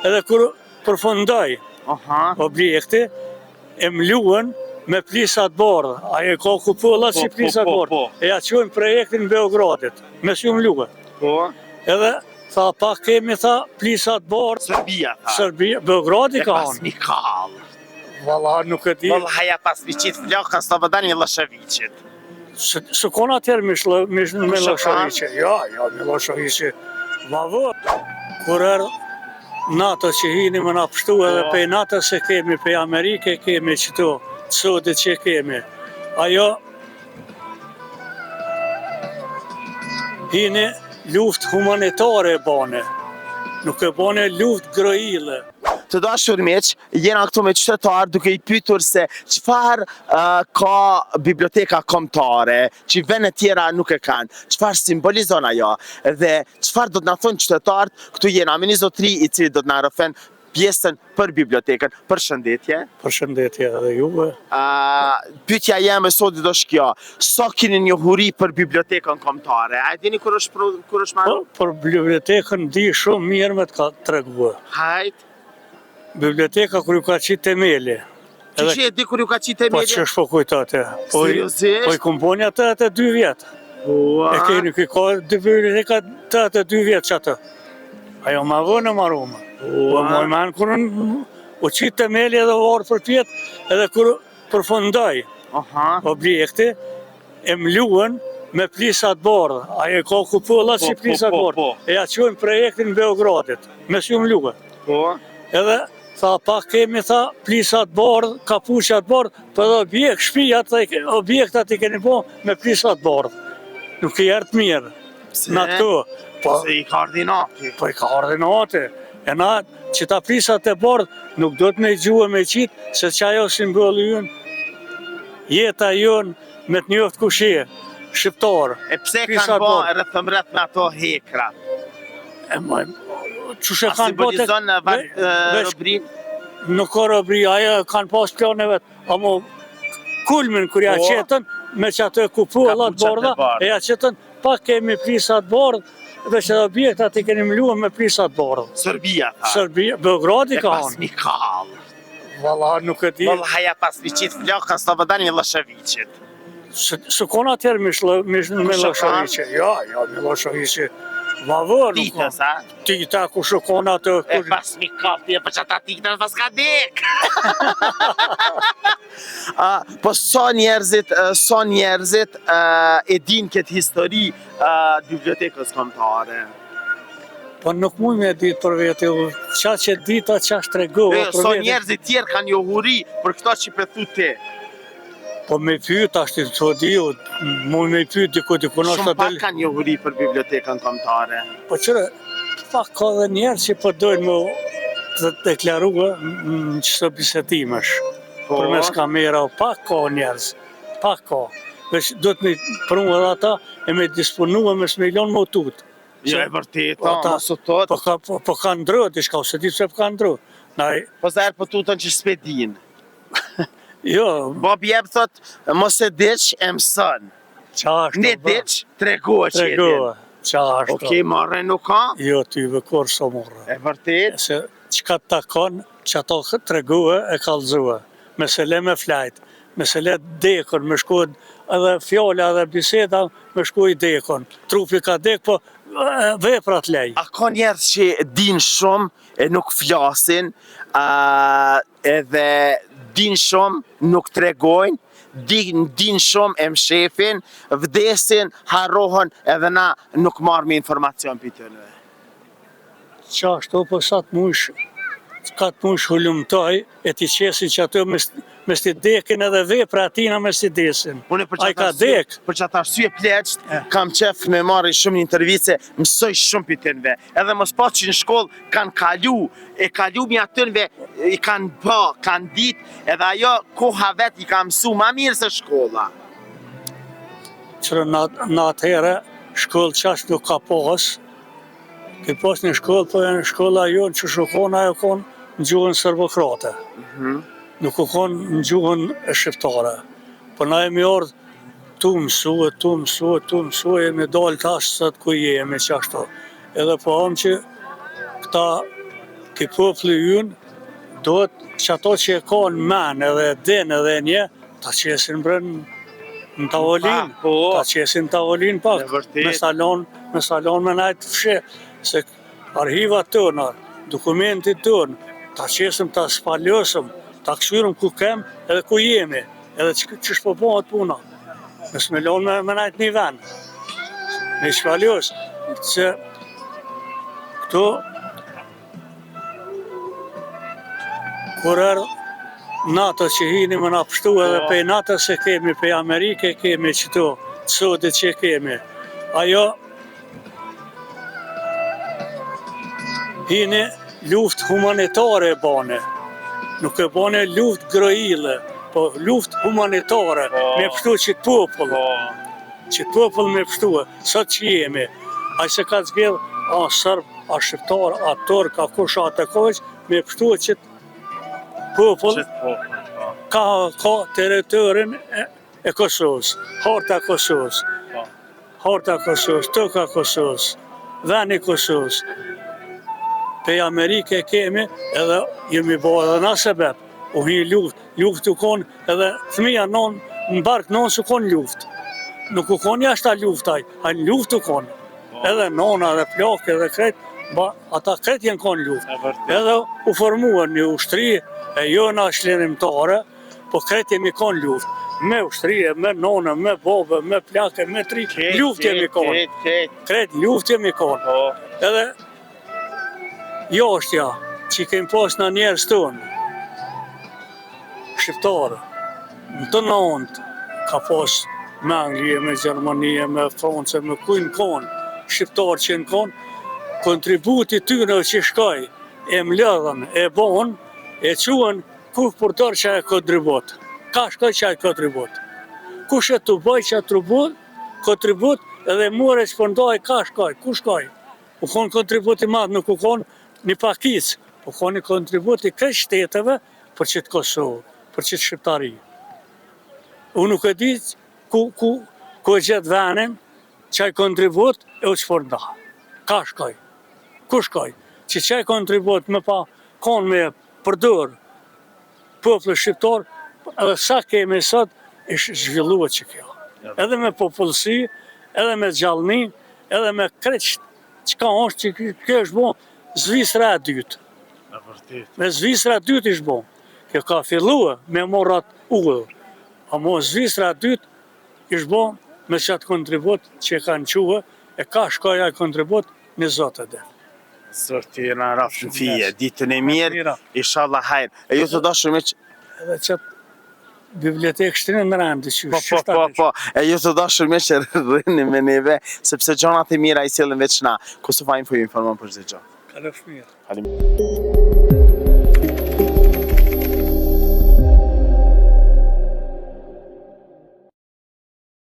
Edhe kur përfundoj objekti, e mluën me plisat bordë. Ajo ka kupollat si plisat bordë. E ja qojmë projektin Beogradit, me si mluën. Edhe tha, pak kemi, tha, plisat bordë. Serbia, tha. Serbia, Beogradi ka pas Mikal. Valla, nuk e di. Valla, ja pas Viqit flokën së të vëdani Miloševiqit. Së kona tjerë me Miloševiqit. Ja, Miloševiqit. Vavo, kur erë NATO që hini më nga pështu edhe pe NATO se kemi, pe Amerike kemi qëto, sotit që kemi. Ajo hini luft humanitare e bane, nuk e bane luft grojile. Të dashur miq, jena këtu me qytetar duke I pyetur se çfarë ka biblioteka kombëtare, që vende tjera nuk e kanë. Çfarë simbolizon ajo dhe çfarë do të na thonë qytetarët? Këtu jena me një zotëri I cili do të na rrëfen pjesën për bibliotekën. Përshëndetje. Përshëndetje edhe juve. Pyetja jeme sot do shkjo. Sa keni njohuri për bibliotekën kombëtare? A dini kur është marrë? Për bibliotekën di shumë mirë me të treguar. Hajt. Biblioteka kur ju ka qitë temeli. Që e di kur ju ka qitë temeli? Po që është po kujtate. Seriozisht? Po I kumponja të atë 2 vjetë. E keni ka biblioteka të atë 2 vjetë që atë. Ajo ma vënë marume. Po më imanë kur u qitë temeli edhe orë për pjetë, edhe kur përfundoj objekti, e mluën me plisat bordë. Ajo ka kupollat si plisat bordë. E ja qojmë projektin Beogradit, me si mluën. Edhe tha, pak kemi, tha, plisat bordë, kapuqat bordë, për objekt, shpijat, objektat I keni po me plisat bordë. Nuk I ertë mirë. Në këto. Se I ka ordinati. Po I ka ordinati. E na, që ta plisat e bordë, nuk do të me gjuhë me qitë, se që ajo simboli jënë, jeta jënë me të njoftë kushie, shqiptarë. E pse kanë po rrëthëmret me ato hekra? Qushe kanë po të... robrin? Nuk ka robri, ajo kanë pas plane vetë. Amo kulmin kër ja qetën, me që ato e kupollat borda, e ja qetën, pak kemi plisat bordë, dhe që objektat I keni mluën me plisat bordë. Serbia, tha. Serbia, Beogradi ka pas Mikal. Valla, nuk e di. Valla, ja pas Viqit flokën së të vëdani Miloševiqit. Së kona tjerë me Miloševiqit. Ja, Miloševiqit. Vavo, Tita, sa? Tita, ku shukona të... E pas Mikal, ti e për që ata tita pas ka dek. Po sa njerëzit e din këtë histori bibliotekës kombëtare? Po nuk mund me ditë për vete, qa që dita qa shtrego. Sa njerëzit tjerë kanë njohuri për këta që pethu ti? Po me pyet ashtë të di, mund me pyet diku nështë shumë pak kanë njohuri për bibliotekën kombëtare. Po qëre, pak ka dhe njerë që po dojnë më të deklarua në qëto bisetimesh. Për mes kamera, pak ka njerës, pak ka. Vesh do të me prunë edhe ata e me disponua me s'milion më tutë. Jo, e vërteta, mësë tot. Po ka ndrët, ishka, se di se po ka ndrët. Po zërë po tutën që s'pedin. Jo. Bobi jep thot, mos e diq e mësën. Ne diq, tregoa që e din. Qa ashtu. Oke, marrë nuk ka? Jo, ty vëkur së marrë. E vërtet? Se qka të takon, që ato tregoa e kalzua. Me se le me flajt, me se le dekon, me shkod edhe fjalla edhe biseda, me shkoj dekon. Trupi ka dek, po veprat lej. A ka njerës që din shumë e nuk flasin, edhe din shumë, nuk tregojnë, din shumë e mshefin, vdesin, harrohen edhe na nuk marrë me informacion për të nëve. Qa ashtu, po sa të mush hullumtoj, e ti qesi që ato me sti dekin edhe vepra atina me sti desin. A I ka dek. Për që ata arsye pleqt, kam qef me marri shumë një intervjice, mësoj shumë për të nëve. Edhe mos pa që në shkollë kanë kalu mi atënve, I kanë bë, kanë dit, edhe ajo koha vet I ka mësu ma mirë se shkolla. Qërë në atëhere, shkollë qash nuk ka pas, ke pas një shkollë, po e në shkolla jonë që shukon ajo konë në gjuhën serbokrate. Nuk u konë në gjuhën e shqiptare. Po na e mi ardhë tu mësue, e me dalë tash sëtë ku jemi qashtu. Edhe po amë që këta Ki populli ynë, duhet që ato që e ka në men edhe din edhe një, ta qesin brën në tavolinë, ta qesin në tavolinë pak, me salon me najtë fshi, se arhivat tëna, dokumentit tënë, ta qesim, ta spaljosëm, ta këshyrëm ku kem edhe ku jemi, edhe që shpopohet puna. Nësë me lonë me najtë një vend. Me shpaljos, që këto, kur erë NATO që hini më nga pështu edhe pej NATO se kemi, pej Amerike kemi qëto, sotit që kemi. Ajo hini luft humanitare e bane. Nuk e bane luft grojile, po luft humanitare, me pështu qitë popull. Qitë popull me pështu, sot që jemi. A se ka të zgjedh, a sërb, a shqiptar, a turk, a kush, a të kojq, me pështu qitë popull ka teritorin e Kosovës, harta Kosovës, toka Kosovës, veni Kosovës. Pej Amerike kemi edhe jemi bo edhe na sebeb, u hi luft u konë edhe thmija në bark non su konë luft. Nuk u konë jashta luftaj, a në luft u konë. Edhe nona dhe plak edhe kret, ata kret jenë konë luft. Edhe u formuan një ushtri, e jo na shlenimtare, po kret jemi konë luft. Me ushtrije, me nona, me bobe, me plake, me tri, luft jemi konë. Kret luft jemi konë. Edhe jashtja, që kemi pas në njerës tonë, shqiptarë, në të nëndë, ka pas me Anglije, me Gjermanie, me Francë, me kujnë konë, shqiptarë që në konë, kontributi tyre që shkaj, e mlëdhen, e bonë, e quen kush përtar që e kontribut. Ka shkaj që e kontribut. Kush e të bëj që e kontribut edhe mure që përndaj ka shkaj, kush shkaj. U konë kontributi madhë, nuk u konë një pakic, u konë një kontributi këtë shteteve për qëtë Kosovë, për qëtë Shqiptari. Unë nuk e di ku e gjithë venin që e kontribut e u që përnda. Ka shkaj. Kush shkaj? Që e kontribut me pa konë me përdor popullë shqiptar, edhe sa kemi sot, ishë zhvilluat që kjo. Edhe me popullësi, edhe me gjallëni, edhe me kreç që ka është që kjo është bo Zvisra e dytë. Me Zvisra e dytë ishë bo. Kjo ka fillua me morat ullë. A mo Zvisra e dytë ishë bo me qatë kontribut që kanë quë, e ka shkaja kontribut në zotë edhe. Zoti na rafshën fije, ditën e mirë, inshallah hajr. E ju të dashur me që... Edhe qatë bibliotekë shtinë në rëndi që Po, e ju të dashur me që rrëni me neve, sepse gjonat e mira i sillin veç na. Kosova Info ju informon për çdo gjë. Kalofsh mirë. Falim.